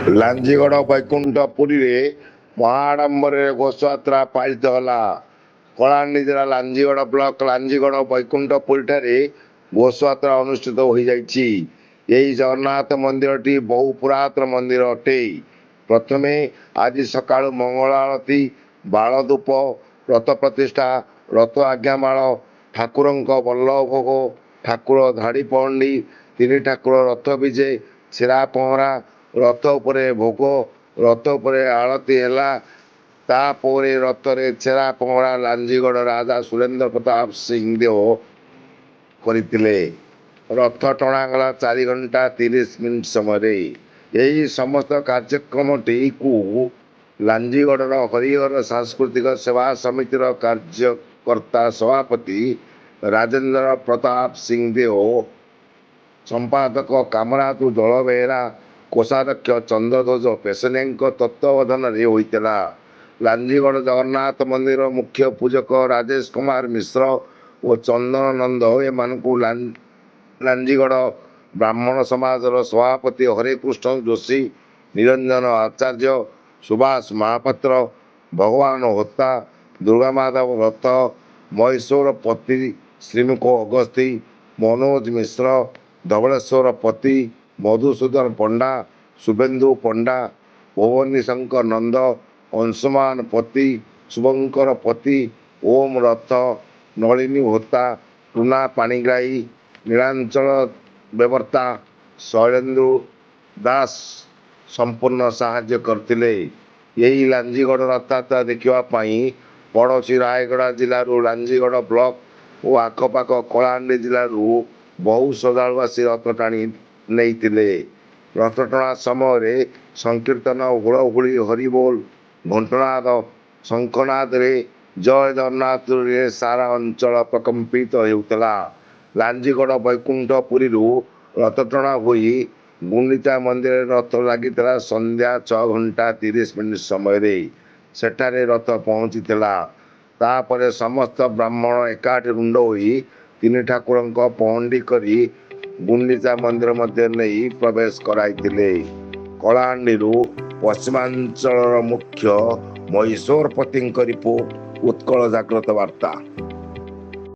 ଲାଞ୍ଜିଗଡ଼ ବୈକୁଣ୍ଠପୁରୀରେ ମହାଆଡ଼ମ୍ବରରେ ଘୋଷଯାତ୍ରା ପାଳିତ ହେଲା। କଳାହାଣ୍ଡି ଜିଲ୍ଲା ଲାଞ୍ଜିଗଡ଼ ବ୍ଲକ ଲାଞ୍ଜିଗଡ଼ ବୈକୁଣ୍ଠପୁରୀଠାରେ ଘୋଷଯାତ୍ରା ଅନୁଷ୍ଠିତ ହୋଇଯାଇଛି। ଏହି ଜଗନ୍ନାଥ ମନ୍ଦିରଟି ବହୁ ପୁରାତନ ମନ୍ଦିର ଅଟେ। ପ୍ରଥମେ ଆଜି ସକାଳୁ ମଙ୍ଗଳ ଆଳତି, ବାଳଧୂପ, ରଥ ପ୍ରତିଷ୍ଠା, ରଥ ଆଜ୍ଞାମାଳ, ଠାକୁରଙ୍କ ବଲ୍ଲଭ ଭୋଗ, ଠାକୁର ଧାଡ଼ି ପହଣ୍ଡି, ତିନି ଠାକୁର ରଥ ବିଜେ, ଛେରା ପହଁରା, ରଥ ଉପରେ ଭୋଗ, ରଥ ଉପରେ ଆଳତି ହେଲା। ତାପରେ ରଥରେ ଛେରା ପହଁରା ଲାଞ୍ଜିଗଡ଼ ରାଜା ସୁରେନ୍ଦ୍ର ପ୍ରତାପ ସିଂହଦେଓ କରିଥିଲେ। ରଥ ଟଣାଗଲା 4 ଘଣ୍ଟା 30 ମିନିଟ୍ ସମୟରେ। ଏହି ସମସ୍ତ କାର୍ଯ୍ୟକ୍ରମଟିକୁ ଲାଞ୍ଜିଗଡ଼ର ହରିହର ସାଂସ୍କୃତିକ ସେବା ସମିତିର କାର୍ଯ୍ୟକର୍ତ୍ତା ସଭାପତି ରାଜେନ୍ଦ୍ର ପ୍ରତାପ ସିଂହଦେଓ, ସମ୍ପାଦକ କାମରାଜ ଦଳବେହେରା, କୋଷାଧ୍ୟକ୍ଷ ଚନ୍ଦ୍ରଧ୍ୱଜ ପେଶନିଆଙ୍କ ତତ୍ତ୍ୱାବଧାନରେ ହୋଇଥିଲା। ଲାଞ୍ଜିଗଡ଼ ଜଗନ୍ନାଥ ମନ୍ଦିର ମୁଖ୍ୟ ପୂଜକ ରାଜେଶ କୁମାର ମିଶ୍ର ଓ ଚନ୍ଦନ ନନ୍ଦ ଏମାନଙ୍କୁ ଲାଞ୍ଜିଗଡ଼ ବ୍ରାହ୍ମଣ ସମାଜର ସଭାପତି ହରେକୃଷ୍ଣ ଯୋଶୀ, ନିରଞ୍ଜନ ଆଚାର୍ଯ୍ୟ, ସୁଭାଷ ମହାପାତ୍ର, ଭଗବାନ ହୋତା, ଦୁର୍ଗାମାଧବ ରଥ, ମହୀଶୂର ପତି, ଶ୍ରୀମୁଖ ଅଗସ୍ତି, ମନୋଜ ମିଶ୍ର, ଧବଳେଶ୍ୱର ପତି, ମଧୁସୂଦନ ପଣ୍ଡା, ଶୁଭେନ୍ଦୁ ପଣ୍ଡା, ଭବାନୀ ଶଙ୍କର ନନ୍ଦ, ଅଂଶୁମାନ ପତି, ଶୁଭଙ୍କର ପତି, ଓମ ରଥ, ନଳିନୀ ହୋତା, ଟୁନା ପାଣିଗ୍ରାହୀ, ନୀଳାଚଳ ବେବର୍ତ୍ତା, ଶୈଳେନ୍ଦୁ ଦାସ ସମ୍ପୂର୍ଣ୍ଣ ସାହାଯ୍ୟ କରିଥିଲେ। ଏହି ଲାଞ୍ଜିଗଡ଼ ରଥଯାତ୍ରା ଦେଖିବା ପାଇଁ ପଡ଼ୋଶୀ ରାୟଗଡ଼ା ଜିଲ୍ଲାରୁ ଲାଞ୍ଜିଗଡ଼ ବ୍ଲକ ଓ ଆଖପାଖ କଳାହାଣ୍ଡି ଜିଲ୍ଲାରୁ ବହୁ ଶ୍ରଦ୍ଧାଳୁ ଆସି ରଥ ଟାଣି ନେଇଥିଲେ। ରଥଟଣା ସମୟରେ ସଂକୀର୍ତ୍ତନ, ହୁଳହୁଳି, ହରିବୋଲ, ଘଣ୍ଟନାଦ, ଶଙ୍ଖନାଦରେ ଜୟ ଜଗନ୍ନାଥ ଧ୍ୱନିରେ ସାରା ଅଞ୍ଚଳ ପ୍ରକମ୍ପିତ ହେଉଥିଲା। ଲାଞ୍ଜିଗଡ଼ ବୈକୁଣ୍ଠପୁରୀରୁ ରଥଟଣା ହୋଇ ଗୁଣ୍ଡିଚା ମନ୍ଦିରରେ ରଥ ଲାଗିଥିଲା ସନ୍ଧ୍ୟା 6 ଘଣ୍ଟା 30 ମିନିଟ୍ ସମୟରେ ସେଠାରେ ରଥ ପହଞ୍ଚିଥିଲା। ତାପରେ ସମସ୍ତ ବ୍ରାହ୍ମଣ ଏକାଠି ରୁଣ୍ଡ ହୋଇ ତିନି ଠାକୁରଙ୍କ ପହଣ୍ଡି କରି ଗୁଣ୍ଡିଚା ମନ୍ଦିର ମଧ୍ୟରେ ନେଇ ପ୍ରବେଶ କରାଇଥିଲେ। କଳାହାଣ୍ଡିରୁ ପଶ୍ଚିମାଞ୍ଚଳର ମୁଖ୍ୟ ମହୀଶୂର ପତିଙ୍କ ରିପୋର୍ଟ, ଉତ୍କଳ ଜାଗ୍ରତ ବାର୍ତ୍ତା।